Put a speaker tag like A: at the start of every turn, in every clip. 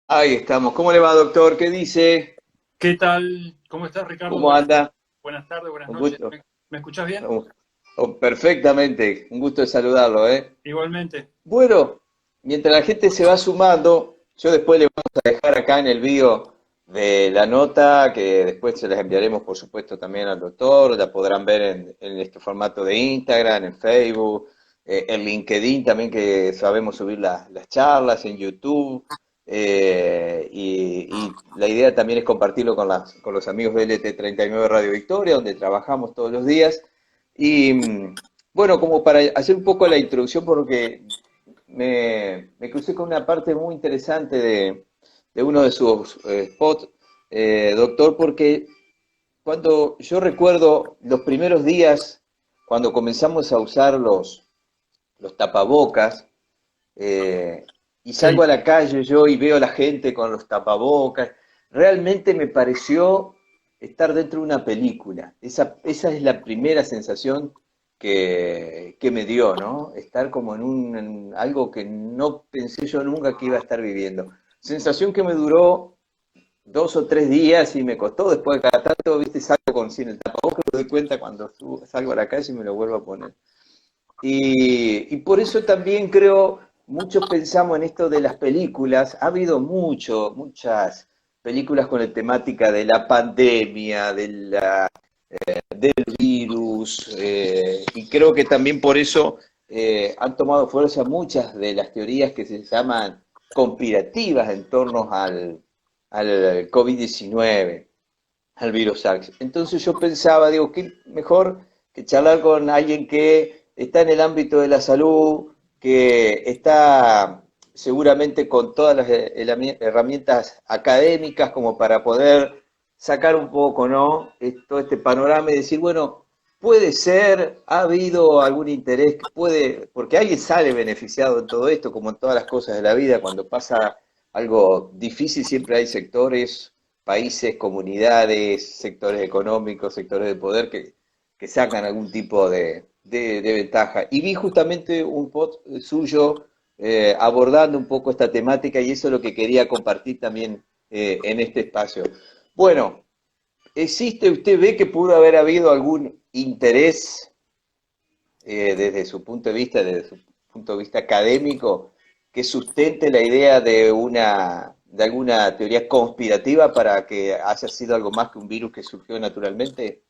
A: Ahí estamos. ¿Cómo le va, doctor? ¿Qué dice?
B: ¿Qué tal? ¿Cómo estás, Ricardo?
A: ¿Cómo anda?
B: Buenas tardes, buenas
A: Un
B: noches.
A: gusto.
B: ¿Me escuchás bien?
A: Perfectamente. Un gusto de saludarlo, ¿eh?
B: Igualmente.
A: Bueno, mientras la gente se va sumando, yo después le vamos a dejar acá en el video de la nota, que después se las enviaremos, por supuesto, también al doctor. La podrán ver en este formato de Instagram, en Facebook, en LinkedIn también, que sabemos subir las charlas, en YouTube. Y la idea también es compartirlo con los amigos de LT39 Radio Victoria, donde trabajamos todos los días. Y bueno, como para hacer un poco la introducción, porque me crucé con una parte muy interesante de uno de sus spots, doctor, porque cuando yo recuerdo los primeros días, cuando comenzamos a usar los tapabocas, eh, y salgo
B: Sí.
A: a la calle yo y veo a la gente con los tapabocas, realmente me pareció estar dentro de una película. Esa es la primera sensación que me dio, ¿no? Estar como en algo que no pensé yo nunca que iba a estar viviendo. Sensación que me duró 2 o 3 días y me costó después de cada tanto, viste, salgo sin el tapabocas, me doy cuenta cuando salgo a la calle y me lo vuelvo a poner. Y por eso también creo, muchos pensamos en esto de las películas. Ha habido muchas películas con la temática de la pandemia, del virus, y creo que también por eso han tomado fuerza muchas de las teorías que se llaman conspirativas en torno al COVID-19, al virus SARS. Entonces yo pensaba, digo, qué mejor que charlar con alguien que está en el ámbito de la salud, que está seguramente con todas las herramientas académicas como para poder sacar un poco, ¿no? Todo este panorama y decir, bueno, puede ser, ha habido algún interés, puede, porque alguien sale beneficiado en todo esto, como en todas las cosas de la vida, cuando pasa algo difícil siempre hay sectores, países, comunidades, sectores económicos, sectores de poder que sacan algún tipo de ventaja. Y vi justamente un post suyo abordando un poco esta temática y eso es lo que quería compartir también en este espacio. Bueno, ¿existe, usted ve que pudo haber habido algún interés desde su punto de vista, desde su punto de vista académico, que sustente la idea de alguna teoría conspirativa para que haya sido algo más que un virus que surgió naturalmente?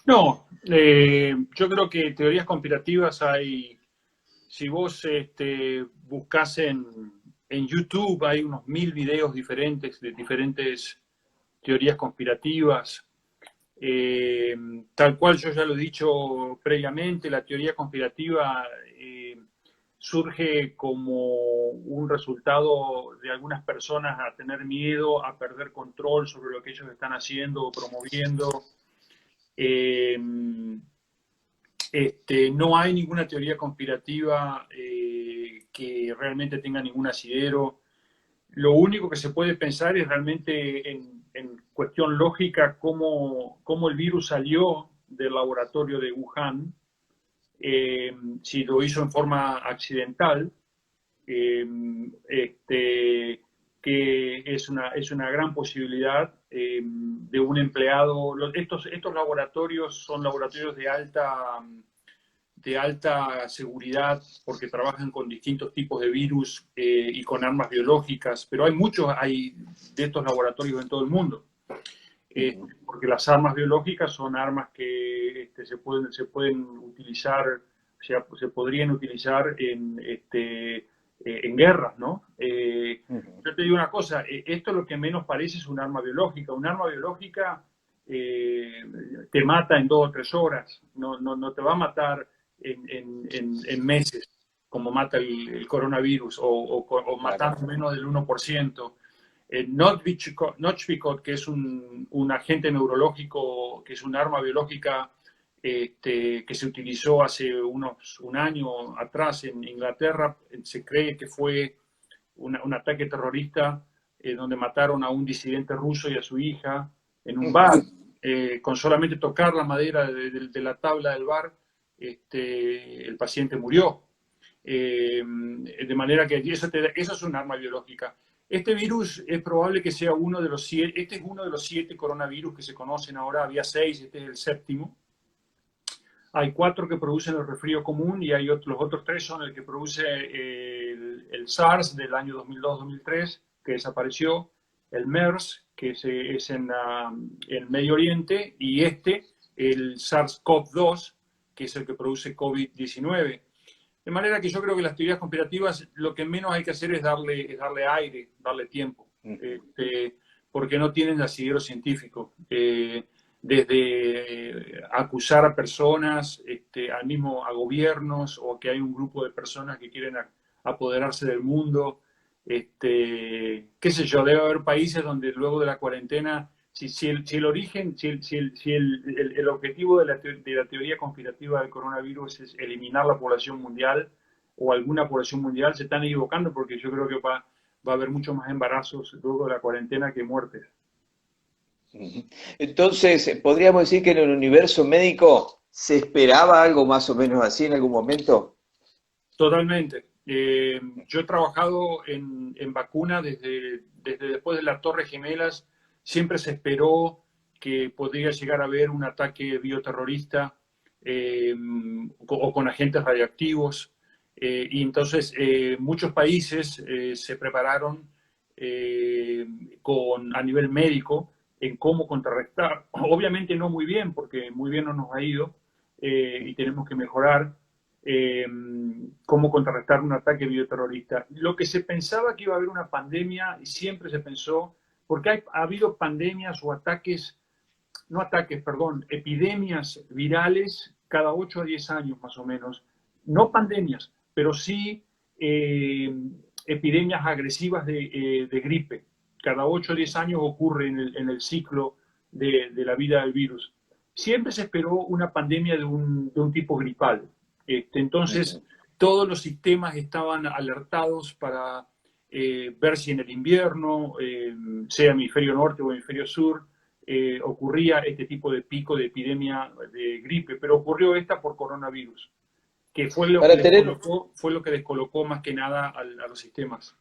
B: No, yo creo que teorías conspirativas hay. Si vos buscas en YouTube, hay unos 1000 videos diferentes de diferentes teorías conspirativas. Eh, Tal cual yo ya lo he dicho previamente, la teoría conspirativa surge como un resultado de algunas personas a tener miedo, a perder control sobre lo que ellos están haciendo o promoviendo. Eh, no hay ninguna teoría conspirativa que realmente tenga ningún asidero. Lo único que se puede pensar es realmente en cuestión lógica cómo el virus salió del laboratorio de Wuhan, si lo hizo en forma accidental, eh, este, que es una gran posibilidad de un empleado. Estos laboratorios son laboratorios de alta seguridad porque trabajan con distintos tipos de virus y con armas biológicas, pero hay de estos laboratorios en todo el mundo.
A: Ujú.
B: Porque las armas biológicas son armas que se pueden utilizar, o sea, se podrían utilizar en guerras, ¿no?
A: Ujú.
B: Yo te digo una cosa, esto es lo que menos parece es un arma biológica. Un arma biológica eh, te mata en 2 o 3 horas, no te va a matar en meses, como mata el coronavirus, o
A: Claro.
B: matar menos del 1%. Novichok, que es un agente neurológico, que es un arma biológica que se utilizó hace un año atrás en Inglaterra, se cree que fue un ataque terrorista donde mataron a un disidente ruso y a su hija en un bar.
A: Ujú.
B: Con solamente tocar la madera de la tabla del bar, el paciente murió. De manera que eso es un arma biológica. Este virus es probable que sea uno de los 7, este es uno de los 7 coronavirus que se conocen ahora, había 6, este es el séptimo. Hay 4 que producen el resfrío común y hay los otros 3 son el que produce el SARS del año 2002-2003, que desapareció, el MERS, que es en el Medio Oriente, y el SARS-CoV-2, que es el que produce COVID-19. De manera que yo creo que las teorías conspirativas lo que menos hay que hacer es darle aire, darle tiempo, porque no tienen asidero científico. Desde acusar a personas, a gobiernos, o que hay un grupo de personas que quieren apoderarse del mundo. Qué sé yo, debe haber países donde luego de la cuarentena, si el origen, el objetivo de la teoría conspirativa del coronavirus es eliminar la población mundial o alguna población mundial, se están equivocando, porque yo creo que va a haber muchos más embarazos luego de la cuarentena que muertes.
A: Entonces, ¿podríamos decir que en el universo médico se esperaba algo más o menos así en algún momento?
B: Totalmente. Yo he trabajado en vacunas desde después de las Torres Gemelas. Siempre se esperó que podría llegar a haber un ataque bioterrorista o con agentes radioactivos. Y entonces muchos países se prepararon a nivel médico en cómo contrarrestar. Obviamente no muy bien, porque muy bien no nos ha ido y tenemos que mejorar cómo contrarrestar un ataque bioterrorista. Lo que se pensaba que iba a haber una pandemia, y siempre se pensó, porque ha habido pandemias o epidemias virales cada 8 a 10 años más o menos. No pandemias, pero sí epidemias agresivas de gripe. Cada 8 o 10 años ocurre en el ciclo de la vida del virus. Siempre se esperó una pandemia de un tipo gripal. Entonces, todos los sistemas estaban alertados para ver si en el invierno, sea hemisferio norte o hemisferio sur, ocurría este tipo de pico de epidemia de gripe, pero ocurrió esta por coronavirus, que fue lo que descolocó más que nada a los sistemas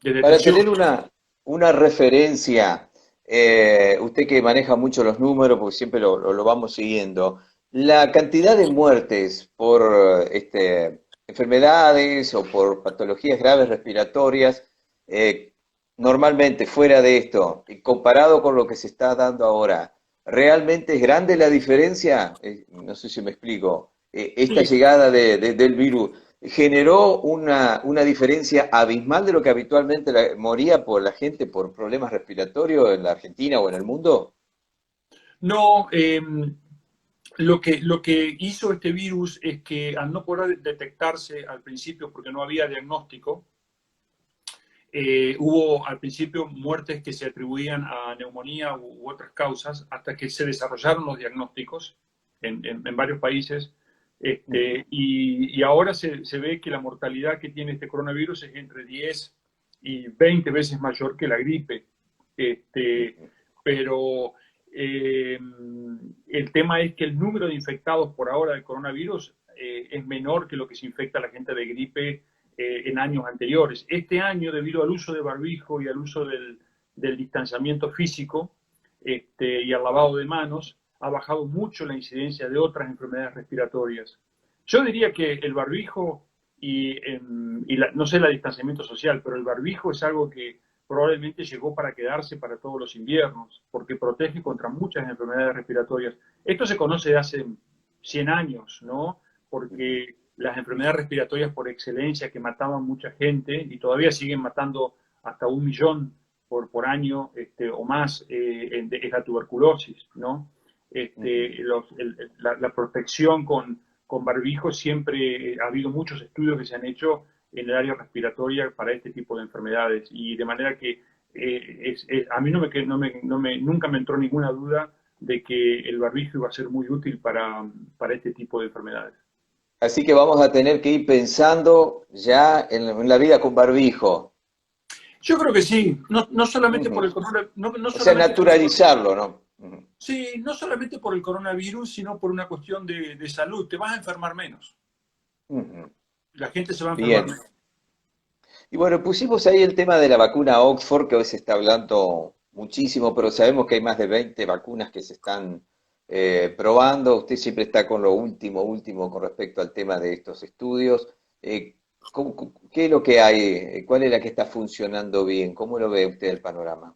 B: de
A: Para
B: detección.
A: tener una referencia, usted que maneja mucho los números, porque siempre lo vamos siguiendo, la cantidad de muertes por enfermedades o por patologías graves respiratorias, normalmente fuera de esto, comparado con lo que se está dando ahora, ¿realmente es grande la diferencia? No sé si me explico. Esta
B: Sí,
A: llegada del virus generó una diferencia abismal de lo que habitualmente moría por la gente por problemas respiratorios en la Argentina o en el mundo.
B: no, lo que hizo este virus es que al no poder detectarse al principio porque no había diagnóstico, hubo al principio muertes que se atribuían a neumonía u otras causas hasta que se desarrollaron los diagnósticos en varios países. Y ahora se ve que la mortalidad que tiene este coronavirus es entre 10 y 20 veces mayor que la gripe. Pero el tema es que el número de infectados por ahora del coronavirus es menor que lo que se infecta a la gente de gripe en años anteriores. Este año, debido al uso de barbijo y al uso del distanciamiento físico y al lavado de manos, ha bajado mucho la incidencia de otras enfermedades respiratorias. Yo diría que el barbijo no sé el distanciamiento social, pero el barbijo es algo que probablemente llegó para quedarse para todos los inviernos, porque protege contra muchas enfermedades respiratorias. Esto se conoce de hace 100 años, ¿no? Porque las enfermedades respiratorias por excelencia que mataban mucha gente y todavía siguen matando hasta 1 millón por año o más, es la tuberculosis, ¿no? La protección con barbijo siempre ha habido muchos estudios que se han hecho en el área respiratoria para este tipo de enfermedades y de manera que a mí nunca me entró ninguna duda de que el barbijo iba a ser muy útil para este tipo de enfermedades.
A: Así que vamos a tener que ir pensando ya en la vida con barbijo.
B: Yo creo que sí, no solamente por el
A: O sea, naturalizarlo, ¿no?
B: sí, no solamente por el coronavirus, sino por una cuestión de salud. Te vas a enfermar menos. La gente se va a enfermar
A: Bien.
B: menos.
A: Y bueno, pusimos ahí el tema de la vacuna Oxford, que hoy se está hablando muchísimo, pero sabemos que hay más de 20 vacunas que se están probando. Usted siempre está con lo último, último con respecto al tema de estos estudios. ¿Qué es lo que hay? ¿Cuál es la que está funcionando bien? ¿Cómo lo ve usted el panorama?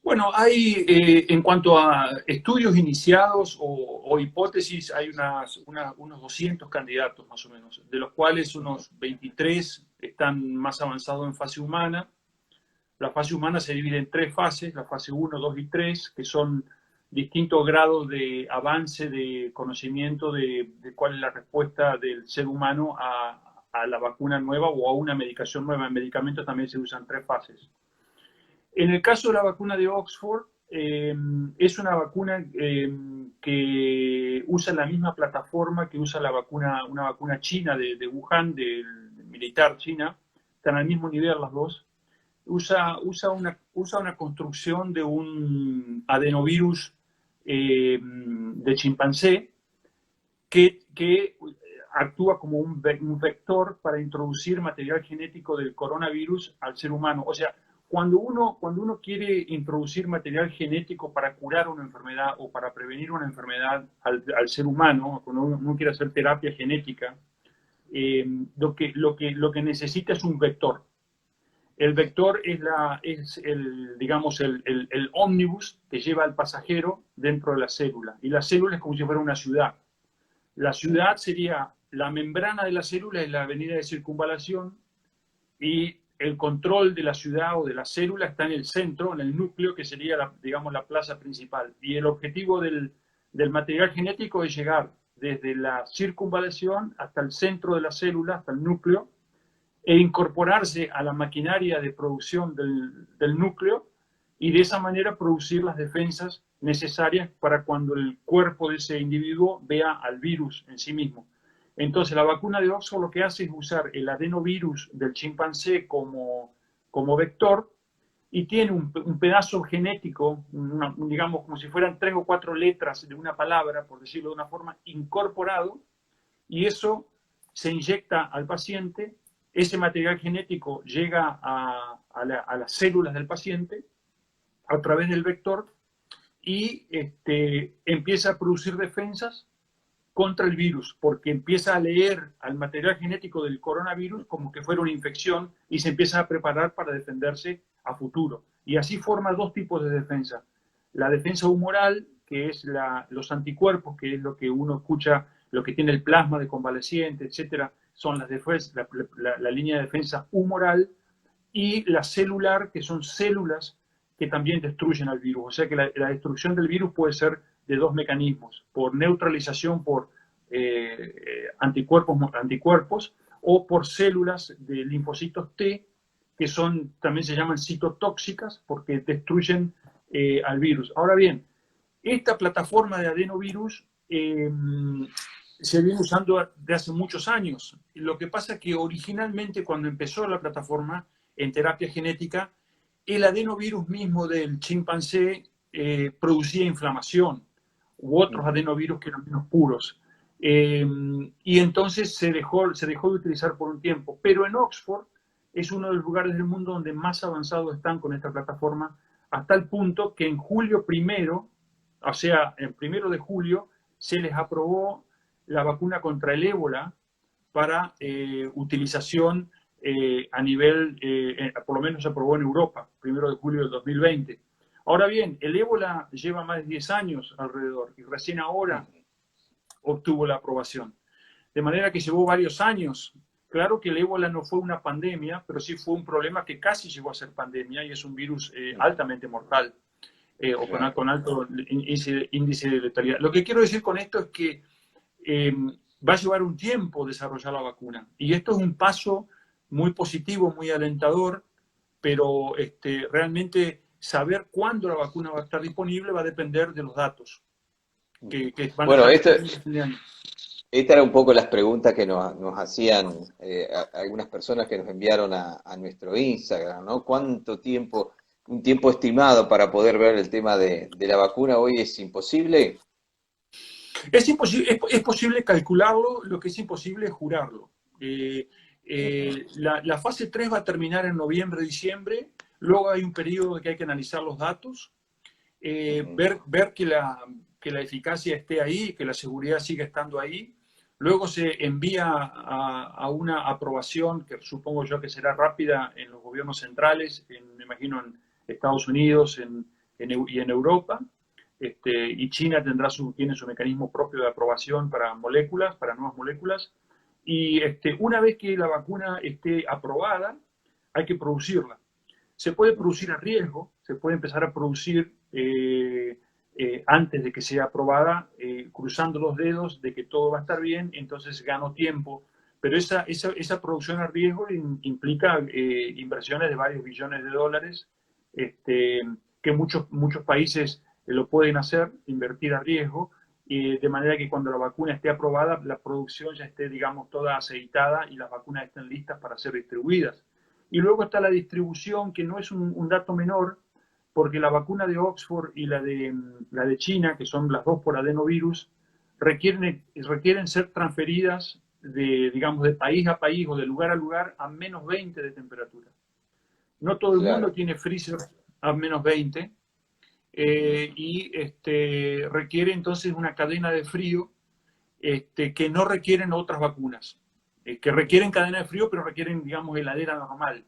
B: Bueno, hay, en cuanto a estudios iniciados o hipótesis, hay unos 200 candidatos más o menos, de los cuales unos 23 están más avanzados en fase humana. La fase humana se divide en tres fases, la fase uno, 2 y 3, que son distintos grados de avance de conocimiento de cuál es la respuesta del ser humano a la vacuna nueva o a una medicación nueva. En medicamentos también se usan tres fases. En el caso de la vacuna de Oxford, es una vacuna que usa la misma plataforma que usa una vacuna china de Wuhan, del militar china. Están al mismo nivel las dos. Usa una construcción de un adenovirus de chimpancé que actúa como un vector para introducir material genético del coronavirus al ser humano. O sea, cuando uno quiere introducir material genético para curar una enfermedad o para prevenir una enfermedad al ser humano, cuando uno quiere hacer terapia genética, lo que necesita es un vector. El vector es el, digamos, el ómnibus que lleva al pasajero dentro de la célula. Y la célula es como si fuera una ciudad. La ciudad sería la membrana de la célula y la avenida de circunvalación, y el control de la ciudad o de la célula está en el centro, en el núcleo, que sería, digamos, la plaza principal. Y el objetivo del material genético es llegar desde la circunvalación hasta el centro de la célula, hasta el núcleo, e incorporarse a la maquinaria de producción del núcleo, y de esa manera producir las defensas necesarias para cuando el cuerpo de ese individuo vea al virus en sí mismo. Entonces, la vacuna de Oxford lo que hace es usar el adenovirus del chimpancé como vector, y tiene un pedazo genético, digamos como si fueran 3 o 4 letras de una palabra, por decirlo de una forma, incorporado, y eso se inyecta al paciente. Ese material genético llega a las células del paciente a través del vector, y empieza a producir defensas contra el virus, porque empieza a leer al material genético del coronavirus como que fuera una infección y se empieza a preparar para defenderse a futuro. Y así forma dos tipos de defensa. La defensa humoral, que es los anticuerpos, que es lo que uno escucha, lo que tiene el plasma de convaleciente, etcétera, son la línea de defensa humoral, y la celular, que son células que también destruyen al virus. O sea que la destrucción del virus puede ser de dos mecanismos: por neutralización por anticuerpos, o por células de linfocitos T, que también se llaman citotóxicas porque destruyen al virus. Ahora bien, esta plataforma de adenovirus se viene usando desde hace muchos años. Lo que pasa es que originalmente, cuando empezó la plataforma en terapia genética, el adenovirus mismo del chimpancé producía inflamación, u otros adenovirus que eran menos puros. Y entonces se dejó de utilizar por un tiempo. Pero en Oxford es uno de los lugares del mundo donde más avanzados están con esta plataforma, hasta el punto que en julio primero, o sea, el 1 de julio, se les aprobó la vacuna contra el ébola para utilización a nivel, por lo menos se aprobó en Europa, 1 de julio del 2020. Ahora bien, el ébola lleva más de 10 años alrededor, y recién ahora obtuvo la aprobación. De manera que llevó varios años. Claro que el ébola no fue una pandemia, pero sí fue un problema que casi llegó a ser pandemia, y es un virus altamente mortal, o con alto índice de letalidad. Lo que quiero decir con esto es que va a llevar un tiempo desarrollar la vacuna, y esto es un paso muy positivo, muy alentador, pero realmente saber cuándo la vacuna va a estar disponible va a depender de los datos que van a
A: Bueno,
B: estar
A: esto,
B: disponibles en el año.
A: esta era un poco las preguntas que nos hacían algunas personas que nos enviaron a nuestro Instagram, ¿no? ¿Cuánto tiempo, un tiempo estimado para poder ver el tema de la vacuna hoy es imposible?
B: Es posible calcularlo, lo que es imposible es jurarlo.
A: Ujú,
B: La fase 3 va a terminar en noviembre, diciembre. Luego hay un periodo que hay que analizar los datos,
A: ujú.
B: ver que la eficacia esté ahí, que la seguridad siga estando ahí. Luego se envía a una aprobación que supongo yo que será rápida en los gobiernos centrales, me imagino en Estados Unidos y en Europa. Y China tiene su mecanismo propio de aprobación para moléculas, para nuevas moléculas. Y una vez que la vacuna esté aprobada, hay que producirla. Se puede producir a riesgo, se puede empezar a producir antes de que sea aprobada, cruzando los dedos de que todo va a estar bien, entonces gano tiempo. Pero esa producción a riesgo implica inversiones de varios billones de dólares, que muchos países lo pueden hacer, invertir a riesgo, de manera que cuando la vacuna esté aprobada, la producción ya esté, digamos, toda aceitada y las vacunas estén listas para ser distribuidas. Y luego está la distribución, que no es un dato menor, porque la vacuna de Oxford y la de China, que son las dos por adenovirus, requieren ser transferidas digamos, de país a país o de lugar a lugar a menos 20 de temperatura. No todo el mundo
A: Claro.
B: tiene freezer a menos 20
A: Ujú.
B: y requiere entonces una cadena de frío que no requieren otras vacunas, que requieren cadena de frío, pero requieren, digamos, heladera normal.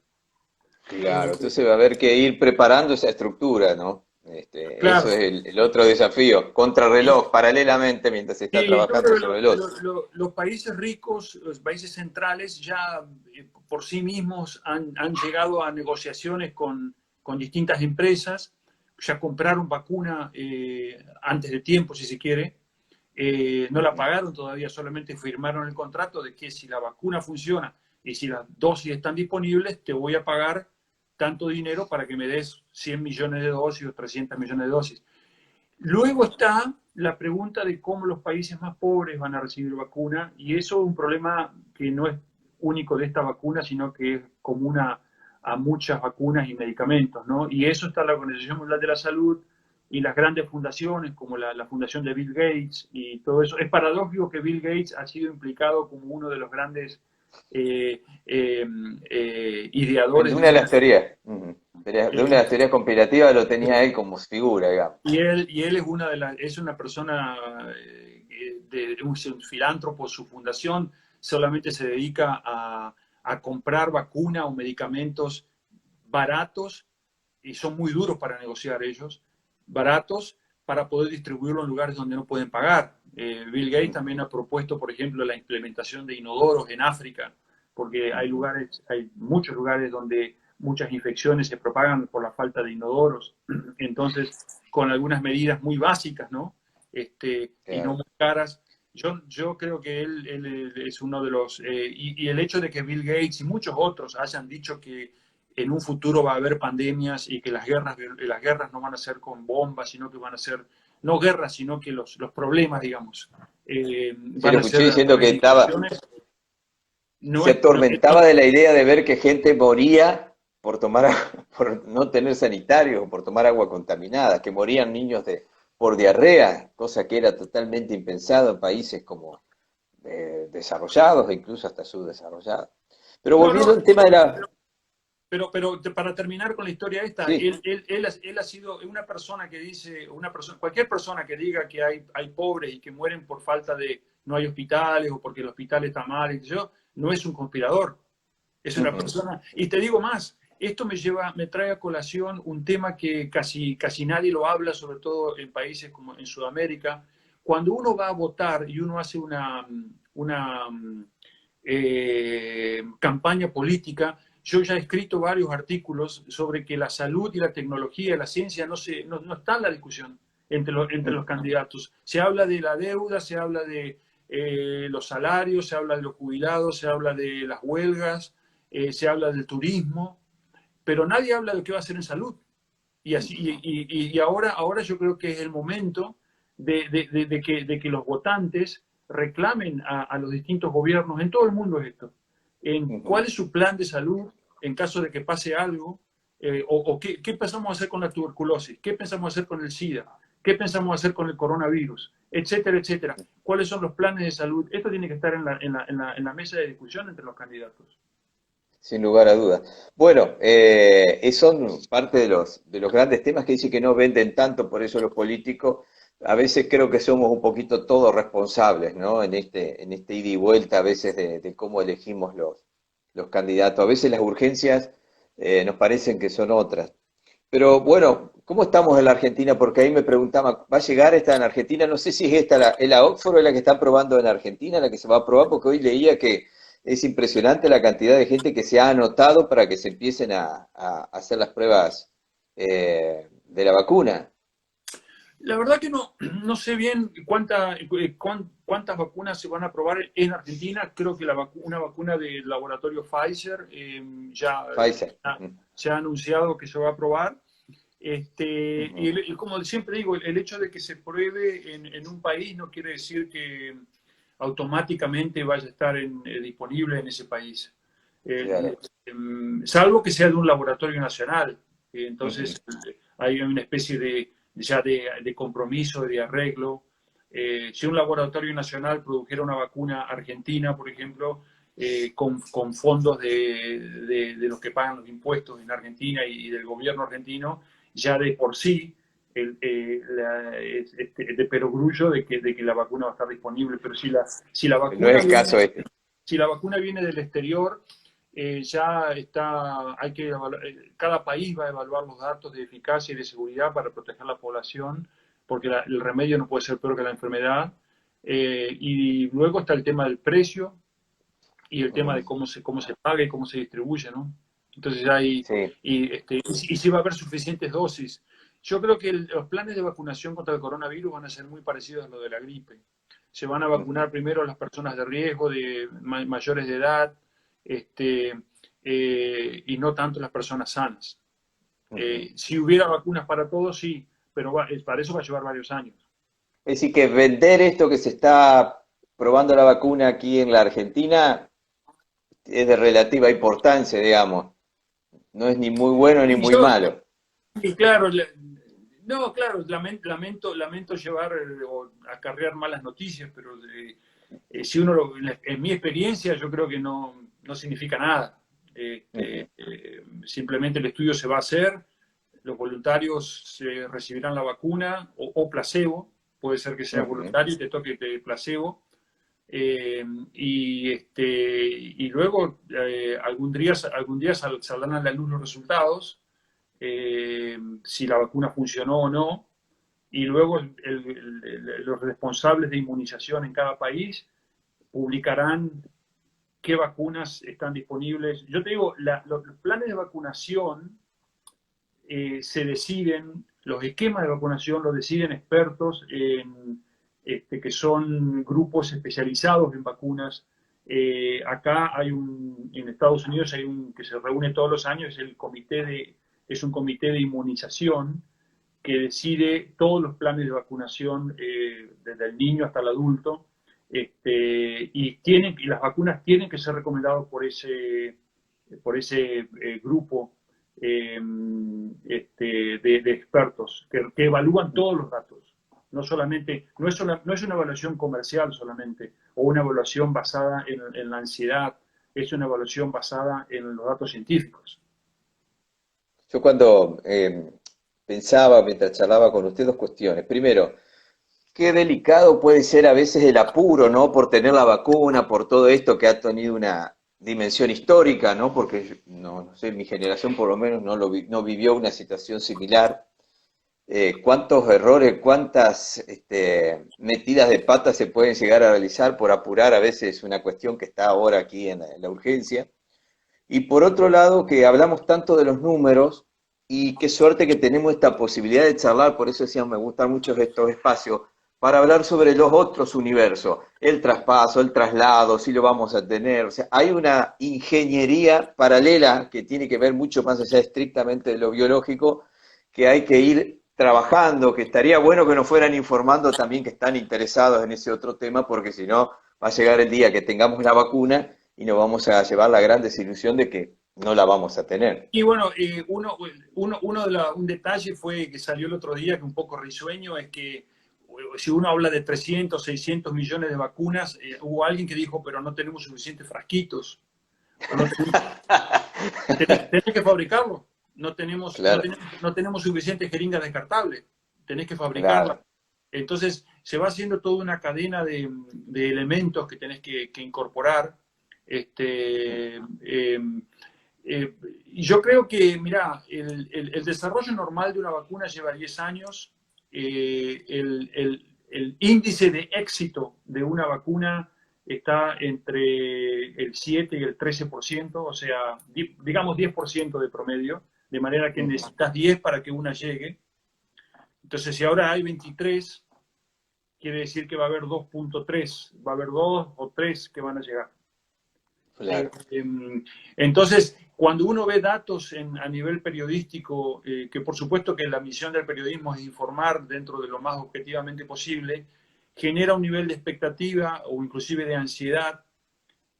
A: Claro,
B: Eh,
A: entonces va a haber que ir preparando esa estructura, ¿no? Eso
B: claro,
A: es el otro desafío, contrarreloj, paralelamente, mientras se está
B: sí, yo
A: trabajando
B: creo
A: sobre el otro.
B: que los países ricos, los países centrales, ya por sí mismos han llegado a negociaciones con distintas empresas, ya compraron vacuna antes de tiempo, si se quiere. No la
A: Ujú.
B: pagaron todavía, solamente firmaron el contrato de que si la vacuna funciona y si las dosis están disponibles, te voy a pagar tanto dinero para que me des 100 millones de dosis o 300 millones de dosis. Luego está la pregunta de cómo los países más pobres van a recibir vacuna, y eso es un problema que no es único de esta vacuna, sino que es común a muchas vacunas y medicamentos, ¿no? Y eso está la Organización Mundial de la Salud y las grandes fundaciones, como la fundación de Bill Gates y todo eso. Es paradójico que Bill Gates ha sido implicado como uno de los grandes
A: En
B: ideadores de
A: una de
B: esta
A: las teorías, ujú, de una de las teorías conspirativas lo tenía él como figura, digamos.
B: y él es una persona, un filántropo. Su fundación solamente se dedica a comprar vacuna o medicamentos baratos, y son muy duros para negociar ellos, baratos para poder distribuirlo en lugares donde no pueden pagar. Bill Gates también
A: Ujú,
B: ha propuesto, por ejemplo, la implementación de inodoros en África, porque
A: ujú.
B: hay muchos lugares donde muchas infecciones se propagan por la falta de inodoros. Entonces, con algunas medidas muy básicas, ¿no? Y no
A: Claro.
B: muy caras. Yo creo que él es uno de los... y el hecho de que Bill Gates y muchos otros hayan dicho que en un futuro va a haber pandemias y que las guerras no van a ser con bombas, sino que van a ser, no guerras, sino que los problemas, digamos,
A: Sí,
B: van
A: lo
B: a ser
A: escuché
B: a
A: diciendo
B: través
A: que
B: de
A: estaba,
B: infecciones. No
A: se
B: es, no,
A: atormentaba de la idea de ver que gente moría por tomar, por no tener sanitarios o por tomar agua contaminada, que morían niños por diarrea, cosa que era totalmente impensado en países como desarrollados e incluso hasta subdesarrollados. Pero
B: no,
A: volviendo
B: no,
A: al tema de la...
B: pero para terminar con la historia esta,
A: Sí.
B: él ha sido una persona que dice, cualquier persona que diga que hay pobres y que mueren por falta de, no hay hospitales o porque el hospital está mal, y yo, no es un conspirador. Es una
A: Ujú,
B: persona, y te digo más, esto me trae a colación un tema que casi nadie lo habla, sobre todo en países como en Sudamérica. Cuando uno va a votar y uno hace una campaña política, yo ya he escrito varios artículos sobre que la salud y la tecnología y la ciencia no está en la discusión entre los
A: ujú.
B: candidatos. Se habla de la deuda, se habla de los salarios, se habla de los jubilados, se habla de las huelgas, se habla del turismo, pero nadie habla de qué va a hacer en salud. Y, así,
A: Ujú,
B: ahora yo creo que es el momento de que los votantes reclamen a los distintos gobiernos, en todo el mundo es esto, en
A: ujú.
B: cuál es su plan de salud en caso de que pase algo, o qué pensamos hacer con la tuberculosis, qué pensamos hacer con el SIDA, qué pensamos hacer con el coronavirus, etcétera, etcétera. ¿Cuáles son los planes de salud? Esto tiene que estar en la mesa de discusión entre los candidatos.
A: sin lugar a dudas. Bueno, son parte de los grandes temas que dice que no venden tanto, por eso los políticos, a veces creo que somos un poquito todos responsables, ¿no? En este ida y vuelta a veces de cómo elegimos los candidatos. A veces las urgencias nos parecen que son otras. Pero bueno, ¿cómo estamos en la Argentina? Porque ahí me preguntaba, ¿va a llegar esta en Argentina? No sé si es esta, es la Oxford o es la que están probando en Argentina, la que se va a probar, porque hoy leía que es impresionante la cantidad de gente que se ha anotado para que se empiecen a hacer las pruebas de la vacuna.
B: La verdad que no sé bien cuántas vacunas se van a probar en Argentina. Creo que una vacuna del laboratorio Pfizer
A: Pfizer.
B: se ha anunciado que se va a probar.
A: Ujú,
B: Y como siempre digo, el hecho de que se pruebe en un país no quiere decir que automáticamente vaya a estar disponible en ese país. Eh,
A: claro.
B: Salvo que sea de un laboratorio nacional.
A: Ujú,
B: Entonces hay una especie de compromiso, de arreglo. Si un laboratorio nacional produjera una vacuna argentina, por ejemplo, con fondos de los que pagan los impuestos en Argentina y del gobierno argentino, ya de por sí de perogrullo de que la vacuna va a estar disponible. Pero si la
A: no es
B: vacuna
A: el caso
B: viene,
A: este.
B: si la vacuna viene del exterior, ya está, cada país va a evaluar los datos de eficacia y de seguridad para proteger la población, porque el remedio no puede ser peor que la enfermedad. Y luego está el tema del precio y el tema
A: Ujú,
B: de cómo se paga y cómo se distribuye, ¿no? Entonces hay,
A: sí.
B: y si va a haber suficientes dosis. Yo creo que los planes de vacunación contra el coronavirus van a ser muy parecidos a los de la gripe. Se van a
A: Ujú,
B: vacunar primero a las personas de riesgo, mayores de edad, este, y no tanto las personas sanas.
A: ujú.
B: Si hubiera vacunas para todos, sí, pero para eso va a llevar varios años.
A: Es decir, que vender esto que se está probando la vacuna aquí en la Argentina es de relativa importancia, digamos. No es ni muy bueno ni
B: Y
A: muy
B: yo,
A: malo.
B: y claro, no, claro, lamento llevar o acarrear malas noticias, pero si uno en mi experiencia yo creo que no significa nada.
A: Ujú,
B: Simplemente el estudio se va a hacer, los voluntarios se recibirán la vacuna o placebo, puede ser que sea
A: ujú,
B: voluntario y te toque placebo, y luego algún día saldrán a la luz los resultados, si la vacuna funcionó o no, y luego los responsables de inmunización en cada país publicarán qué vacunas están disponibles. Yo te digo, los planes de vacunación se deciden, los esquemas de vacunación los deciden expertos que son grupos especializados en vacunas. Acá en Estados Unidos hay un que se reúne todos los años, es un comité de inmunización que decide todos los planes de vacunación desde el niño hasta el adulto, y las vacunas tienen que ser recomendadas por ese grupo de expertos que evalúan todos los datos. No solamente, no es una evaluación comercial solamente, o una evaluación basada en la ansiedad, es una evaluación basada en los datos científicos.
A: yo cuando pensaba, mientras charlaba con usted, dos cuestiones. Primero, qué delicado puede ser a veces el apuro, ¿no? Por tener la vacuna, por todo esto que ha tenido una dimensión histórica, ¿no? Porque, no sé, mi generación por lo menos no vivió una situación similar. Cuántos errores, cuántas metidas de pata se pueden llegar a realizar por apurar a veces una cuestión que está ahora aquí en la urgencia. Y por otro lado, que hablamos tanto de los números y qué suerte que tenemos esta posibilidad de charlar, por eso decía, me gustan mucho estos espacios, para hablar sobre los otros universos, el traspaso, el traslado, si lo vamos a tener. O sea, hay una ingeniería paralela que tiene que ver mucho más allá estrictamente de lo biológico, que hay que ir trabajando, que estaría bueno que nos fueran informando también que están interesados en ese otro tema, porque si no, va a llegar el día que tengamos la vacuna y nos vamos a llevar la gran desilusión de que no la vamos a tener.
B: Y bueno, un detalle fue que salió el otro día, que un poco risueño, es que si uno habla de 300, 600 millones de vacunas, hubo alguien que dijo, pero no tenemos suficientes frasquitos. pero tenés que fabricarlo.
A: Claro,
B: No tenemos suficientes jeringas descartables. Tenés que fabricarlas.
A: claro.
B: Entonces se va haciendo toda una cadena de elementos que tenés que incorporar. Este, y yo creo que, mira, el desarrollo normal de una vacuna lleva 10 años. El índice de éxito de una vacuna está entre el 7 y el 13%, o sea, digamos 10% de promedio, de manera que
A: Ujú,
B: necesitas 10 para que una llegue. Entonces, si ahora hay 23, quiere decir que va a haber 2.3, va a haber 2 o 3 que van a llegar. Eh,
A: claro.
B: entonces, cuando uno ve datos a nivel periodístico, que por supuesto que la misión del periodismo es informar dentro de lo más objetivamente posible, genera un nivel de expectativa o inclusive de ansiedad,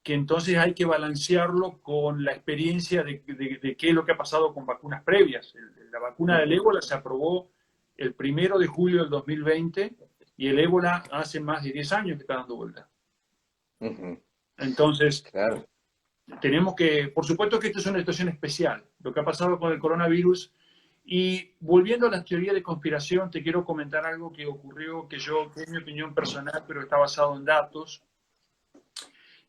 B: que entonces hay que balancearlo con la experiencia de qué es lo que ha pasado con vacunas previas. La vacuna del
A: Ujú,
B: ébola se aprobó el 1 de julio del 2020 y el ébola hace más de 10 años que está dando vuelta.
A: ujú,
B: Entonces,
A: claro.
B: tenemos que, por supuesto que esto es una situación especial, lo que ha pasado con el coronavirus. Y volviendo a la teoría de conspiración, te quiero comentar algo que ocurrió, que es mi opinión personal, pero está basado en datos,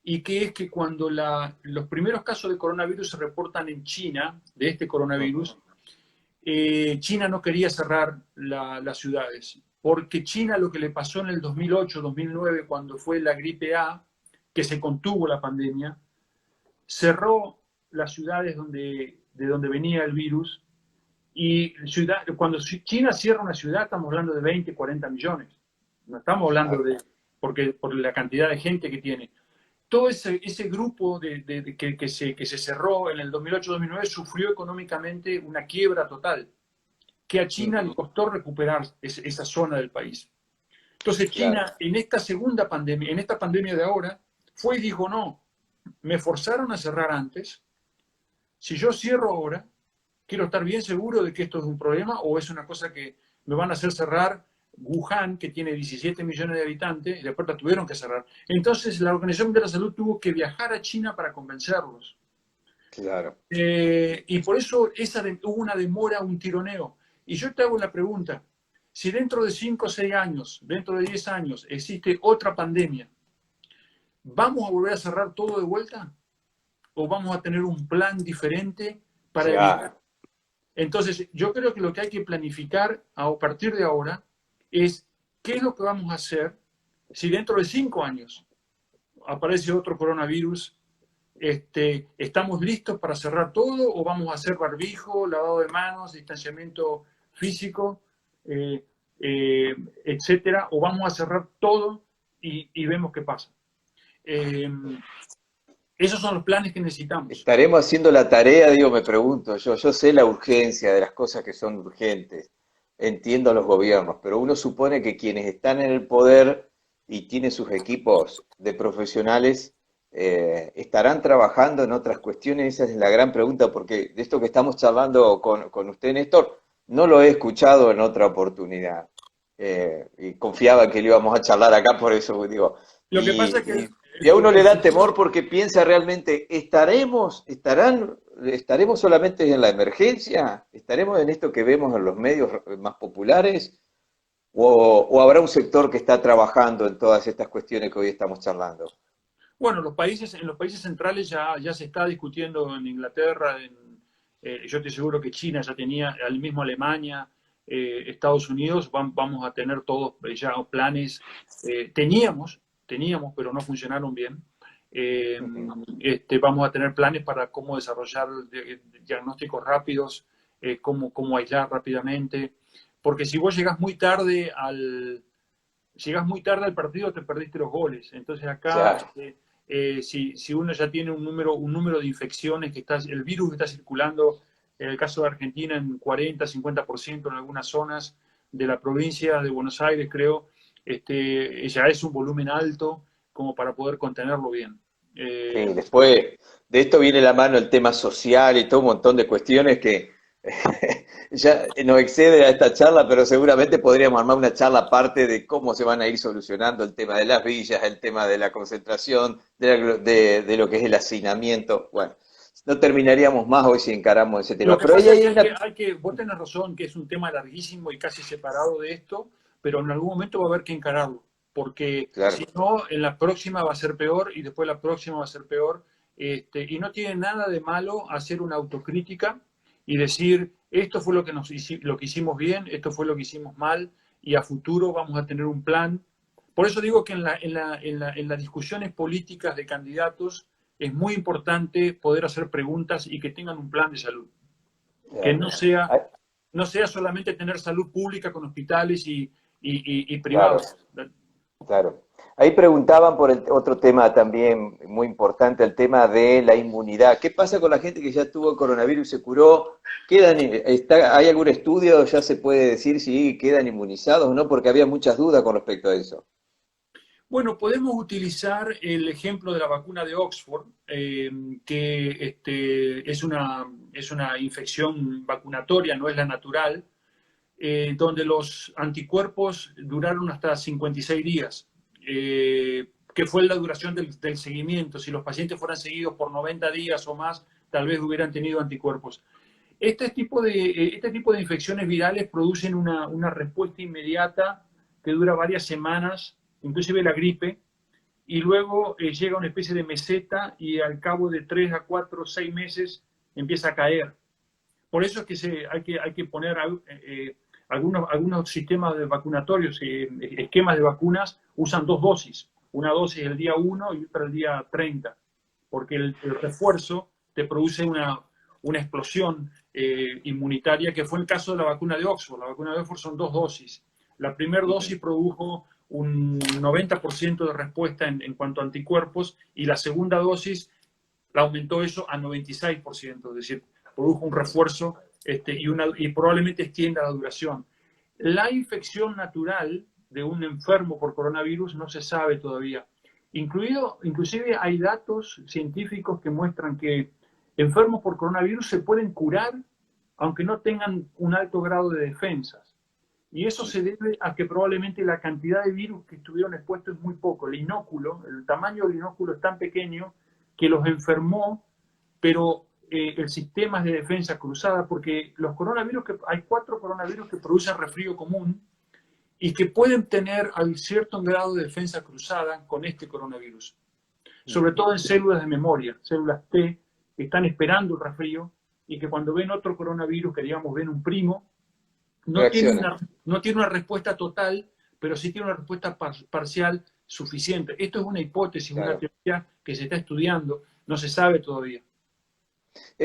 B: y que es que cuando los primeros casos de coronavirus se reportan en China, de este
A: Ujú,
B: coronavirus, China no quería cerrar las ciudades, porque China lo que le pasó en el 2008-2009, cuando fue la gripe A, que se contuvo la pandemia, cerró las ciudades de donde venía el virus y cuando China cierra una ciudad estamos hablando de 20, 40 millones. No estamos hablando
A: claro.
B: por la cantidad de gente que tiene. Todo ese grupo que se cerró en el 2008-2009 sufrió económicamente una quiebra total, que a China le
A: Ujú,
B: costó recuperar esa zona del país. Entonces
A: claro.
B: China en esta segunda pandemia, en esta pandemia de ahora, fue y dijo, no, me forzaron a cerrar antes, si yo cierro ahora, quiero estar bien seguro de que esto es un problema o es una cosa que me van a hacer cerrar Wuhan, que tiene 17 millones de habitantes, y después la tuvieron que cerrar. Entonces la Organización Mundial de la Salud tuvo que viajar a China para convencerlos.
A: Claro.
B: Y por eso hubo una demora, un tironeo. Y yo te hago la pregunta, si dentro de 5 o 6 años, dentro de 10 años, existe otra pandemia, ¿vamos a volver a cerrar todo de vuelta? ¿O vamos a tener un plan diferente para evitar?
A: Claro.
B: Entonces, yo creo que lo que hay que planificar a partir de ahora es qué es lo que vamos a hacer si dentro de 5 años aparece otro coronavirus. ¿Estamos listos para cerrar todo o vamos a hacer barbijo, lavado de manos, distanciamiento físico, eh, eh, etcétera? ¿O vamos a cerrar todo y vemos qué pasa? Eh, esos son los planes que necesitamos.
A: ¿Estaremos haciendo la tarea? Digo, me pregunto yo. Yo sé la urgencia de las cosas que son urgentes. Entiendo a los gobiernos, pero uno supone que quienes están en el poder y tienen sus equipos de profesionales estarán trabajando en otras cuestiones. Esa es la gran pregunta, porque de esto que estamos charlando con usted, Néstor, no lo he escuchado en otra oportunidad. Y confiaba que lo íbamos a charlar acá, por eso digo.
B: Lo que pasa es que
A: Y a uno le da temor porque piensa realmente, ¿estaremos solamente en la emergencia? ¿Estaremos en esto que vemos en los medios más populares? ¿O habrá un sector que está trabajando en todas estas cuestiones que hoy estamos charlando?
B: bueno, en los países centrales ya se está discutiendo en Inglaterra, yo estoy seguro que China ya tenía, al mismo Alemania, Estados Unidos, vamos a tener todos ya planes, teníamos, pero no funcionaron bien. Eh,
A: Ujú.
B: vamos a tener planes para cómo desarrollar diagnósticos rápidos, cómo aislar rápidamente, porque si vos llegas muy tarde al partido, te perdiste los goles. Entonces acá,
A: Claro.
B: si uno ya tiene un número de infecciones, el virus está circulando, en el caso de Argentina, en 40-50% en algunas zonas de la provincia de Buenos Aires, creo, ya es un volumen alto como para poder contenerlo bien.
A: Sí,
B: Eh,
A: después de esto viene la mano el tema social y todo un montón de cuestiones que ya nos excede a esta charla, pero seguramente podríamos armar una charla aparte de cómo se van a ir solucionando el tema de las villas, el tema de la concentración, de lo que es el hacinamiento. Bueno, no terminaríamos más hoy si encaramos ese
B: Lo
A: tema.
B: que
A: Pero ahí
B: pasa es
A: hay
B: que
A: una...
B: vos tenés razón, que es un tema larguísimo y casi separado de esto, pero en algún momento va a haber que encararlo, porque
A: Claro,
B: si no, en la próxima va a ser peor y después la próxima va a ser peor. Y no tiene nada de malo hacer una autocrítica y decir, esto fue lo que, lo que hicimos bien, esto fue lo que hicimos mal, y a futuro vamos a tener un plan. Por eso digo que en las discusiones políticas de candidatos es muy importante poder hacer preguntas y que tengan un plan de salud, que
A: claro.
B: no sea solamente tener salud pública con hospitales y
A: Claro.
B: privados.
A: Claro. Ahí preguntaban por otro tema también muy importante, el tema de la inmunidad. ¿Qué pasa con la gente que ya tuvo coronavirus y se curó? ¿Hay algún estudio? ¿Ya se puede decir si quedan inmunizados o no? Porque había muchas dudas con respecto a eso.
B: Bueno, podemos utilizar el ejemplo de la vacuna de Oxford, que es una infección vacunatoria, no es la natural, donde los anticuerpos duraron hasta 56 días, que fue la duración del seguimiento. Si los pacientes fueran seguidos por 90 días o más, tal vez hubieran tenido anticuerpos. Este tipo de infecciones virales producen una respuesta inmediata que dura varias semanas, inclusive la gripe, y luego llega una especie de meseta y al cabo de 3 a 4 6 meses empieza a caer. Por eso es que hay que poner algunos sistemas de vacunatorios, esquemas de vacunas, usan dos dosis. Una dosis el día 1 y otra el día 30, porque el refuerzo te produce una explosión inmunitaria, que fue el caso de la vacuna de Oxford. La vacuna de Oxford son dos dosis. La primera dosis produjo un 90% de respuesta en cuanto a anticuerpos y la segunda dosis la aumentó eso a 96%, es decir, produjo un refuerzo y probablemente extienda la duración. La infección natural de un enfermo por coronavirus no se sabe todavía. Inclusive hay datos científicos que muestran que enfermos por coronavirus se pueden curar aunque no tengan un alto grado de defensas. Y eso se debe a que probablemente la cantidad de virus que estuvieron expuestos es muy poco. El inóculo, el tamaño del inóculo es tan pequeño que los enfermó, pero el sistema es de defensa cruzada, porque los coronavirus, hay 4 coronavirus que producen resfrío común y que pueden tener un cierto grado de defensa cruzada con este coronavirus. Sobre todo en células de memoria, células T, que están esperando el resfrío y que cuando ven otro coronavirus, que digamos ven un primo,
A: Reacciona.
B: no tiene una respuesta total, pero sí tiene una respuesta parcial suficiente. Esto es una hipótesis, una
A: Claro.
B: teoría que se está estudiando, no se sabe todavía.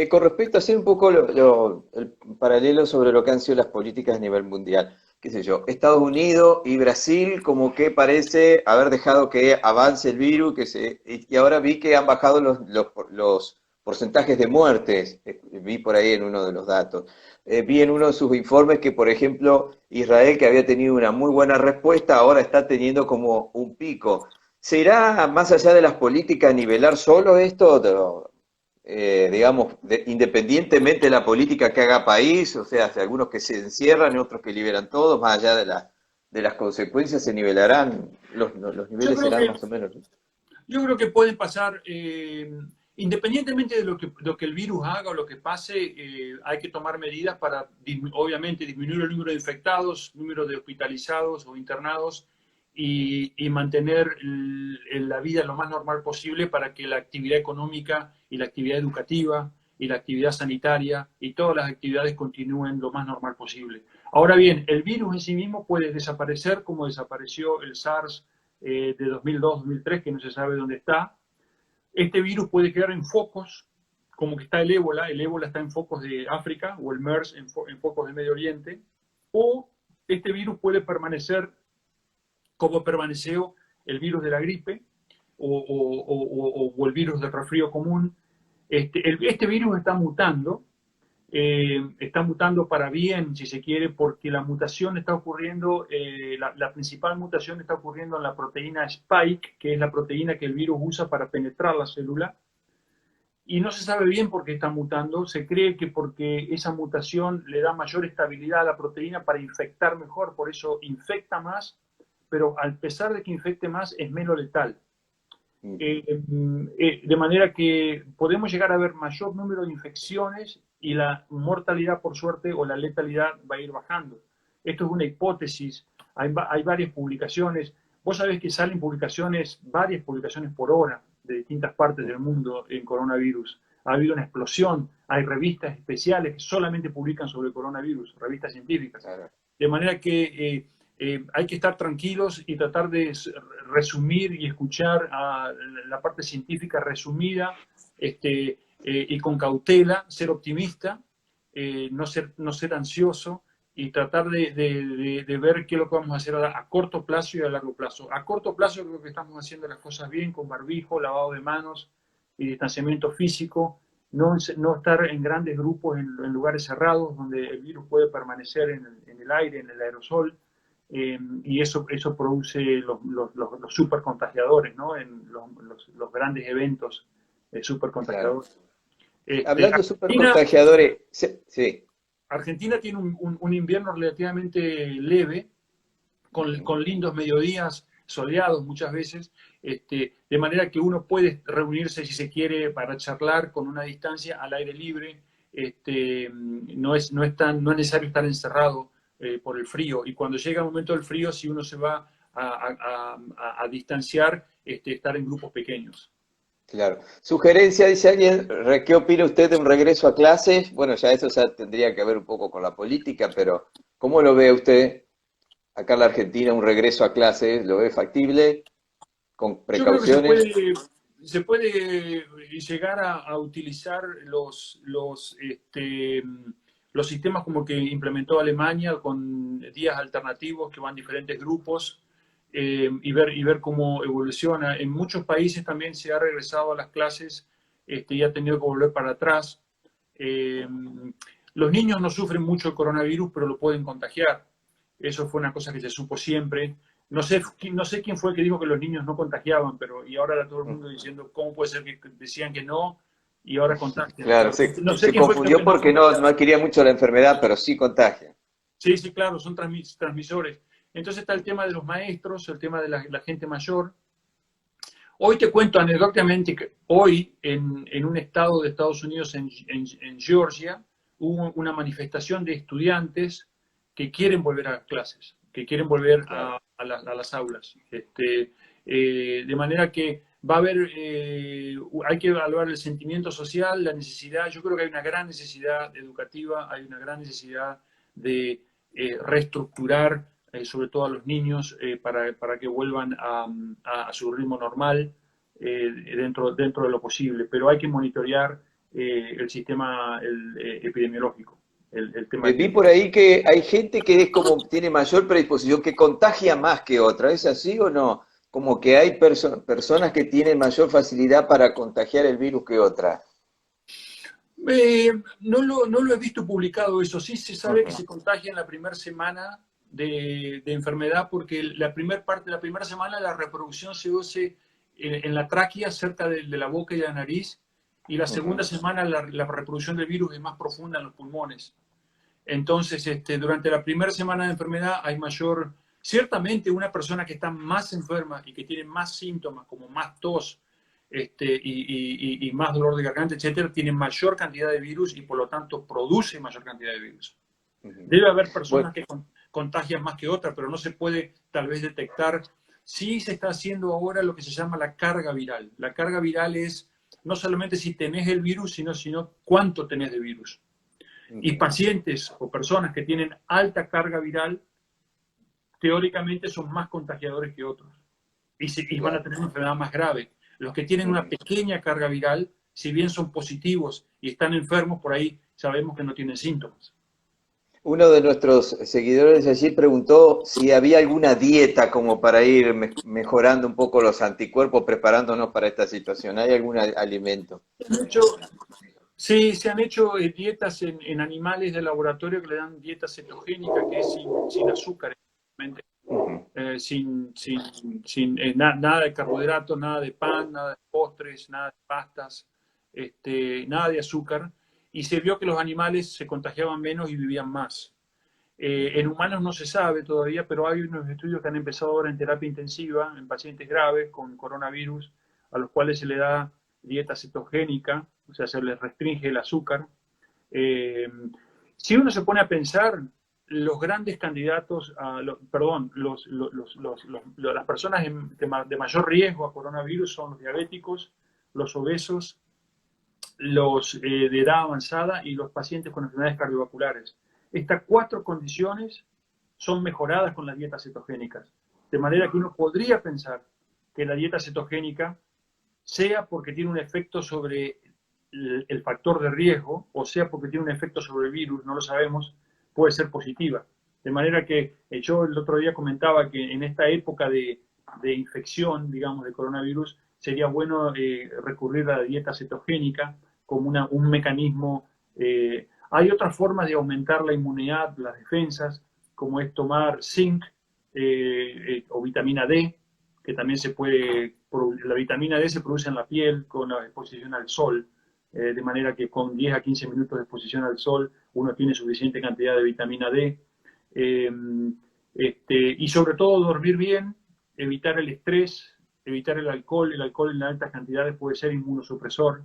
A: Con respecto a hacer un poco el paralelo sobre lo que han sido las políticas a nivel mundial, qué sé yo, Estados Unidos y Brasil como que parece haber dejado que avance el virus y ahora vi que han bajado los porcentajes de muertes, vi por ahí en uno de los datos. Vi en uno de sus informes que, por ejemplo, Israel, que había tenido una muy buena respuesta, ahora está teniendo como un pico. ¿Será más allá de las políticas nivelar solo esto? Digamos, independientemente de la política que haga país, o sea, hay algunos que se encierran y otros que liberan todos, más allá de las consecuencias se nivelarán, los
B: Yo
A: niveles
B: creo
A: serán
B: que,
A: más o menos.
B: yo creo que pueden pasar, independientemente de lo que el virus haga o lo que pase, hay que tomar medidas para, obviamente, disminuir el número de infectados, número de hospitalizados o internados y mantener la vida lo más normal posible para que la actividad económica y la actividad educativa y la actividad sanitaria y todas las actividades continúen lo más normal posible. Ahora bien, el virus en sí mismo puede desaparecer como desapareció el SARS de 2002-2003, que no se sabe dónde está. Este virus puede quedar en focos, como que está el ébola está en focos de África, o el MERS en focos de Medio Oriente, o este virus puede permanecer como permaneció el virus de la gripe o el virus del resfrío común. Este virus está mutando para bien, si se quiere, porque la mutación está ocurriendo, la principal mutación está ocurriendo en la proteína Spike, que es la proteína que el virus usa para penetrar la célula, y no se sabe bien por qué está mutando. Se cree que porque esa mutación le da mayor estabilidad a la proteína para infectar mejor, por eso infecta más, pero al pesar de que infecte más, es menos letal. De manera que podemos llegar a ver mayor número de infecciones y la mortalidad, por suerte, o la letalidad va a ir bajando. Esto es una hipótesis, hay varias publicaciones. Vos sabés que salen publicaciones, varias publicaciones por hora de distintas partes del mundo en coronavirus. Ha habido una explosión, hay revistas especiales que solamente publican sobre el coronavirus, revistas científicas. De manera que hay que estar tranquilos y tratar de resumir y escuchar a la parte científica resumida, y con cautela, ser optimista, no ser ansioso, y tratar de ver qué es lo que vamos a hacer a corto plazo y a largo plazo. A corto plazo creo que estamos haciendo las cosas bien, con barbijo, lavado de manos y distanciamiento físico, no estar en grandes grupos en lugares cerrados donde el virus puede permanecer en el aire, en el aerosol, y eso produce los supercontagiadores, ¿no? En los grandes eventos supercontagiadores.
A: Claro. Hablando de
B: Argentina,
A: supercontagiadores, sí.
B: Argentina tiene un invierno relativamente leve, con lindos mediodías soleados muchas veces, de manera que uno puede reunirse si se quiere para charlar con una distancia al aire libre. No es necesario estar encerrado por el frío, y cuando llega el momento del frío, si uno se va a distanciar, estar en grupos pequeños.
A: Claro. Sugerencia, dice alguien, ¿qué opina usted de un regreso a clases? Bueno, ya eso ya tendría que ver un poco con la política, pero ¿cómo lo ve usted acá en la Argentina, un regreso a clases? ¿Lo ve factible? ¿Con
B: Yo creo que
A: precauciones?
B: se puede llegar a utilizar los sistemas como que implementó Alemania, con días alternativos que van diferentes grupos, y ver cómo evoluciona. En muchos países también se ha regresado a las clases, y ha tenido que volver para atrás. Los niños no sufren mucho el coronavirus, pero lo pueden contagiar. Eso fue una cosa que se supo siempre. No sé quién fue el que dijo que los niños no contagiaban, pero y ahora está todo el mundo diciendo cómo puede ser que decían que no y ahora contagian.
A: Claro,
B: No sé
A: se
B: quién fue el que
A: confundió
B: dijo que no
A: porque no
B: contagiaban.
A: adquiría mucho la enfermedad, pero sí contagia.
B: Sí, sí, claro, son transmisores. Entonces está el tema de los maestros, el tema de la gente mayor. Hoy te cuento anecdóticamente que hoy en un estado de Estados Unidos, en Georgia, hubo una manifestación de estudiantes que quieren volver a las clases, que quieren volver
A: Claro.
B: a las aulas. De manera que va a haber, hay que evaluar el sentimiento social, la necesidad. Yo creo que hay una gran necesidad educativa, hay una gran necesidad de reestructurar, sobre todo a los niños, para que vuelvan a su ritmo normal, dentro de lo posible. Pero hay que monitorear el sistema epidemiológico, el tema
A: Vi
B: este.
A: por ahí que hay gente que es como tiene mayor predisposición, que contagia más que otra. ¿Es así o no? Como que hay personas que tienen mayor facilidad para contagiar el virus que otras.
B: No lo he visto publicado eso. Sí se sabe que
A: Ujú.
B: se contagia en la primera semana de enfermedad, porque la primera semana la reproducción se hace en la tráquea, cerca de la boca y de la nariz, y la segunda
A: Ujú.
B: semana la reproducción del virus es más profunda en los pulmones. Entonces, durante la primera semana de enfermedad hay mayor, ciertamente una persona que está más enferma y que tiene más síntomas, como más tos, y más dolor de garganta, etcétera, tiene mayor cantidad de virus y por lo tanto produce mayor cantidad de virus.
A: Ujú.
B: Debe haber
A: Bueno,
B: personas que contagian más que otras, pero no se puede tal vez detectar. Sí se está haciendo ahora lo que se llama la carga viral. La carga viral es no solamente si tenés el virus, sino cuánto tenés de virus. Y
A: ujú.
B: pacientes o personas que tienen alta carga viral, teóricamente son más contagiadores que otros, y van a
A: Claro.
B: tener una enfermedad más grave. Los que tienen una
A: Ujú.
B: pequeña carga viral, si bien son positivos y están enfermos, por ahí sabemos que no tienen síntomas.
A: Uno de nuestros seguidores allí preguntó si había alguna dieta como para ir mejorando un poco los anticuerpos, preparándonos para esta situación. ¿Hay algún alimento?
B: Hecho, sí, se han hecho dietas en animales de laboratorio, que le dan dieta cetogénica, que es sin azúcar,
A: Ujú.
B: nada de carbohidratos, nada de pan, nada de postres, nada de pastas. nada de azúcar, y se vio que los animales se contagiaban menos y vivían más. En humanos no se sabe todavía, pero hay unos estudios que han empezado ahora en terapia intensiva, en pacientes graves con coronavirus, a los cuales se le da dieta cetogénica, o sea, se les restringe el azúcar. Eh, si uno se pone a pensar, los grandes candidatos, perdón, las personas de mayor riesgo a coronavirus son los diabéticos, los obesos, los de edad avanzada y los pacientes con enfermedades cardiovasculares. Estas cuatro condiciones son mejoradas con las dietas cetogénicas. De manera que uno podría pensar que la dieta cetogénica, sea porque tiene un efecto sobre el factor de riesgo, o sea porque tiene un efecto sobre el virus, no lo sabemos, puede ser positiva. De manera que yo el otro día comentaba que en esta época de infección, digamos, de coronavirus, sería bueno recurrir a la dieta cetogénica como un mecanismo. Hay otras formas de aumentar la inmunidad, las defensas, como es tomar zinc o vitamina D, que también se puede, la vitamina D se produce en la piel con la exposición al sol, de manera que con 10 a 15 minutos de exposición al sol uno tiene suficiente cantidad de vitamina D. Eh, y sobre todo dormir bien, evitar el estrés, evitar el alcohol en altas cantidades puede ser inmunosupresor.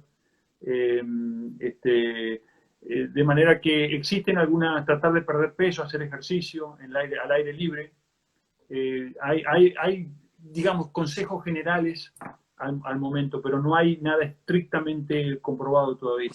B: Eh, de manera que existen algunas, tratar de perder peso, hacer ejercicio al aire libre. Hay, digamos, consejos generales al momento, pero no hay nada estrictamente comprobado todavía.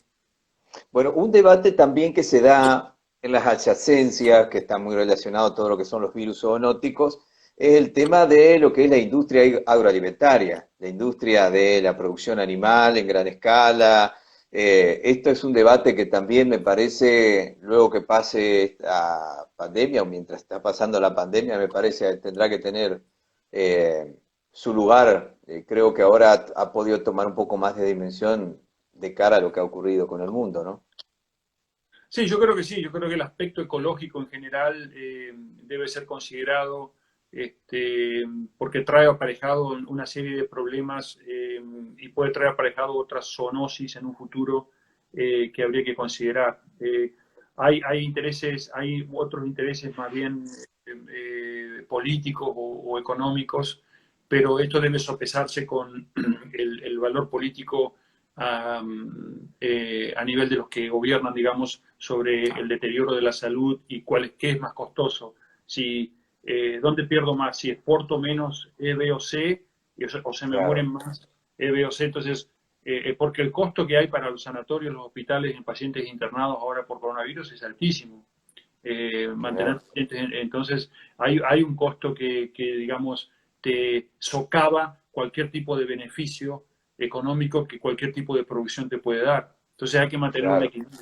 A: Bueno, un debate también que se da en las adyacencias, que está muy relacionado a todo lo que son los virus zoonóticos, es el tema de lo que es la industria agroalimentaria, la industria de la producción animal en gran escala. Esto es un debate que también me parece, luego que pase esta pandemia, o mientras está pasando la pandemia, me parece tendrá que tener su lugar. Creo que ahora ha podido tomar un poco más de dimensión de cara a lo que ha ocurrido con el mundo, ¿no?
B: Sí, yo creo que sí, yo creo que el aspecto ecológico en general debe ser considerado, porque trae aparejado una serie de problemas y puede traer aparejado otras zoonosis en un futuro que habría que considerar. Hay intereses, hay otros intereses más bien políticos o económicos, pero esto debe sopesarse con el valor político a nivel de los que gobiernan, digamos, sobre el deterioro de la salud y qué es más costoso. Si, ¿dónde pierdo más? Si exporto menos E, B o C, o se me
A: Claro,
B: mueren más E, B o C. Entonces, porque el costo que hay para los sanatorios, los hospitales en pacientes internados ahora por coronavirus es altísimo. Mantener
A: claro.
B: pacientes, entonces hay un costo digamos, te socava cualquier tipo de beneficio económico que cualquier tipo de producción te puede dar. Entonces hay que mantener un
A: Claro.
B: equilibrio.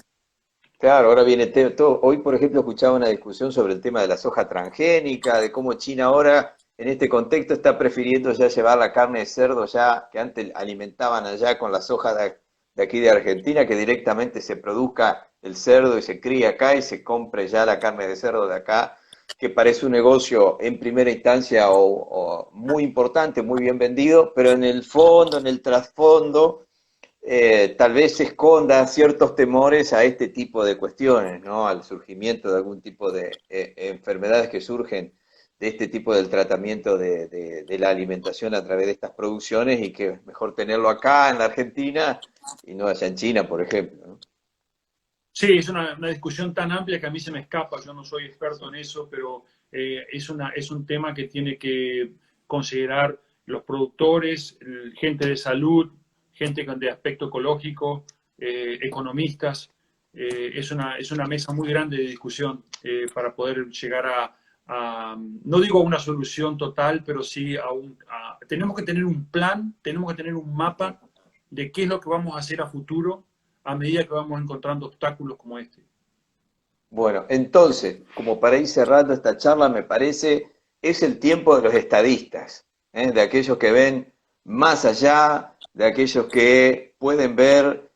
A: Claro, ahora viene todo. Hoy, por ejemplo, escuchaba una discusión sobre el tema de la soja transgénica, de cómo China ahora, en este contexto, está prefiriendo ya llevar la carne de cerdo ya, que antes alimentaban allá con la soja de aquí de Argentina, que directamente se produzca el cerdo y se cría acá y se compre ya la carne de cerdo de acá, que parece un negocio en primera instancia o muy importante, muy bien vendido, pero en el fondo, en el trasfondo tal vez se esconda ciertos temores a este tipo de cuestiones, ¿no? Al surgimiento de algún tipo de enfermedades que surgen de este tipo del tratamiento de la alimentación a través de estas producciones y que es mejor tenerlo acá en la Argentina y no allá en China, por ejemplo, ¿no?
B: Sí, es una discusión tan amplia que a mí se me escapa, yo no soy experto en eso, pero es un tema que tiene que considerar los productores, gente de salud, gente de aspecto ecológico, economistas. Es una mesa muy grande de discusión para poder llegar no digo a una solución total, pero sí tenemos que tener un plan, tenemos que tener un mapa de qué es lo que vamos a hacer a futuro a medida que vamos encontrando obstáculos como este.
A: Bueno, entonces, como para ir cerrando esta charla, me parece, es el tiempo de los estadistas, ¿eh? De aquellos que ven más allá, de aquellos que pueden ver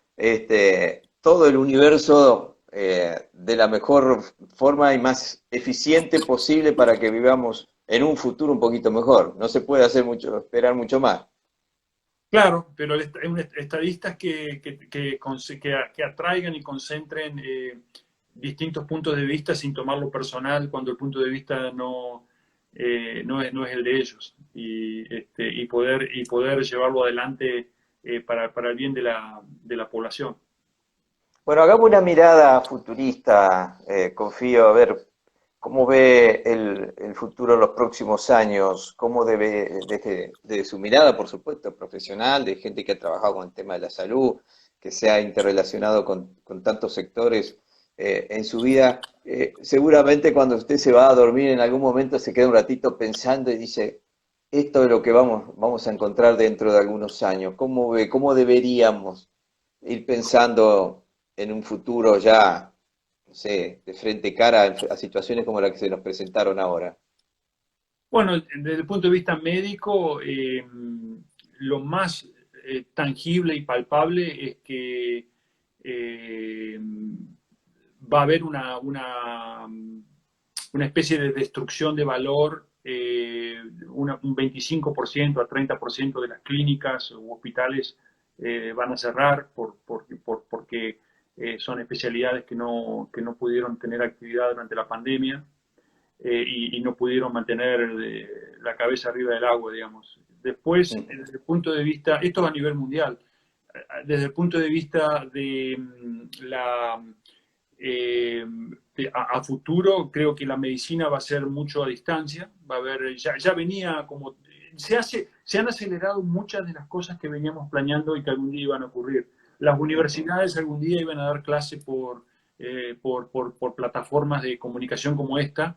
A: todo el universo de la mejor forma y más eficiente posible para que vivamos en un futuro un poquito mejor. No se puede hacer mucho, esperar mucho más.
B: Claro, pero estadistas que atraigan y concentren distintos puntos de vista sin tomarlo personal cuando el punto de vista no es el de ellos y poder llevarlo adelante para el bien de la población.
A: Bueno, hagamos una mirada futurista, confío, a ver cómo ve el futuro en los próximos años, cómo debe, de su mirada, por supuesto, profesional, de gente que ha trabajado con el tema de la salud, que se ha interrelacionado con tantos sectores en su vida. Seguramente cuando usted se va a dormir en algún momento se queda un ratito pensando y dice, esto es lo que vamos a encontrar dentro de algunos años. ¿Cómo ve, cómo deberíamos ir pensando en un futuro ya, no sé, de frente cara a situaciones como la que se nos presentaron ahora?
B: Bueno, desde el punto de vista médico, lo más tangible y palpable es que va a haber una especie de destrucción de valor, un 25% a 30% de las clínicas u hospitales van a cerrar porque son especialidades que no pudieron tener actividad durante la pandemia y no pudieron mantener la cabeza arriba del agua, digamos. Después, desde el punto de vista, esto a nivel mundial, desde el punto de vista de la eh, a futuro, creo que la medicina va a ser mucho a distancia, va a haber, ya venía como, se han acelerado muchas de las cosas que veníamos planeando y que algún día iban a ocurrir. Las universidades algún día iban a dar clase por plataformas de comunicación como esta,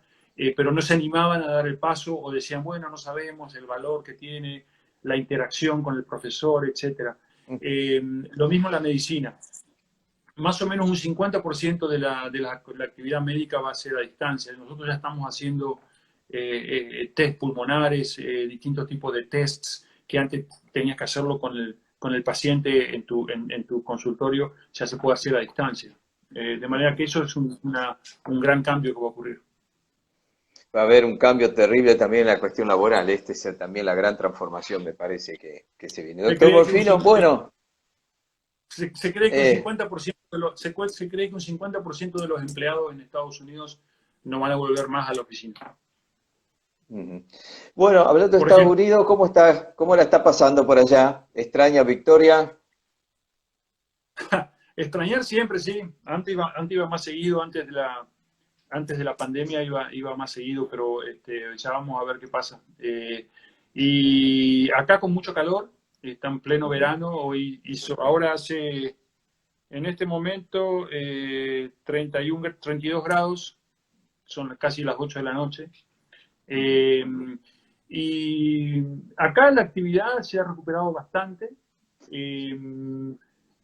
B: pero no se animaban a dar el paso o decían, bueno, no sabemos el valor que tiene la interacción con el profesor, etc. Lo mismo la medicina. Más o menos un 50% de la actividad médica va a ser a distancia. Nosotros ya estamos haciendo test pulmonares, distintos tipos de tests que antes tenías que hacerlo con el paciente en tu consultorio, ya se puede hacer a distancia. De manera que eso es un gran cambio que va a ocurrir.
A: Va a haber un cambio terrible también en la cuestión laboral. Esta es también la gran transformación, me parece, que se viene.
B: Se
A: Doctor
B: cree que un,
A: Morfino, bueno,
B: se cree que un
A: eh,
B: 50% se cree que un 50% de los empleados en Estados Unidos no van a volver más a la oficina.
A: ujú. Bueno, hablando de
B: Por
A: Estados
B: ejemplo,
A: Unidos, ¿cómo está, cómo la está pasando por allá? ¿Extraña Victoria?
B: extrañar siempre, sí. Antes iba más seguido, antes de la pandemia iba más seguido, pero ya vamos a ver qué pasa. Y acá con mucho calor, está en pleno
A: Ujú.
B: verano, ahora en este momento 31, 32 grados, son casi las 8 de la noche.
A: Ujú.
B: Eh, y acá la actividad se ha recuperado bastante. Eh,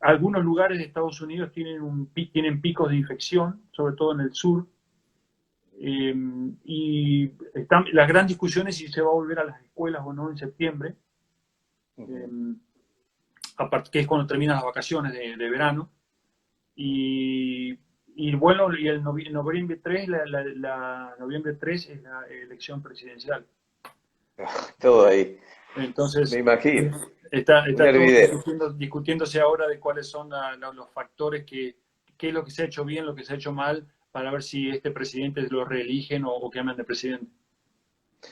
B: Algunos lugares de Estados Unidos tienen picos de infección, sobre todo en el sur. Y la gran discusión es si se va a volver a las escuelas o no en septiembre,
A: Ujú.
B: eh, que es cuando terminan las vacaciones de verano. Y, y bueno, y el noviembre 3, noviembre 3 es la elección presidencial.
A: Todo ahí, me
B: Entonces,
A: imagino. Un
B: está todo
A: hervidero.
B: discutiéndose ahora de cuáles son los factores qué es lo que se ha hecho bien, lo que se ha hecho mal, para ver si este presidente lo reeligen o cambian de presidente.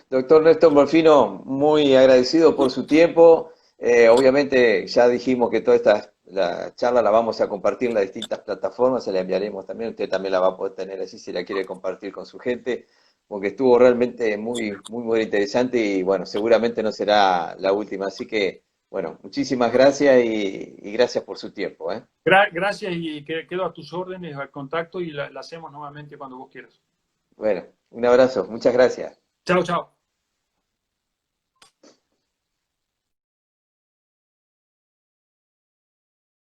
A: Doctor Néstor Morfino, muy agradecido por su tiempo. Obviamente ya dijimos que toda la charla la vamos a compartir en las distintas plataformas, se la enviaremos también, usted también la va a poder tener así si la quiere compartir con su gente, porque estuvo realmente muy interesante y bueno, seguramente no será la última. Así que, bueno, muchísimas gracias y gracias por su tiempo, ¿eh?
B: Gracias y quedo a tus órdenes, al contacto y la hacemos nuevamente cuando vos quieras.
A: Bueno, un abrazo, muchas gracias.
B: Chao, chao.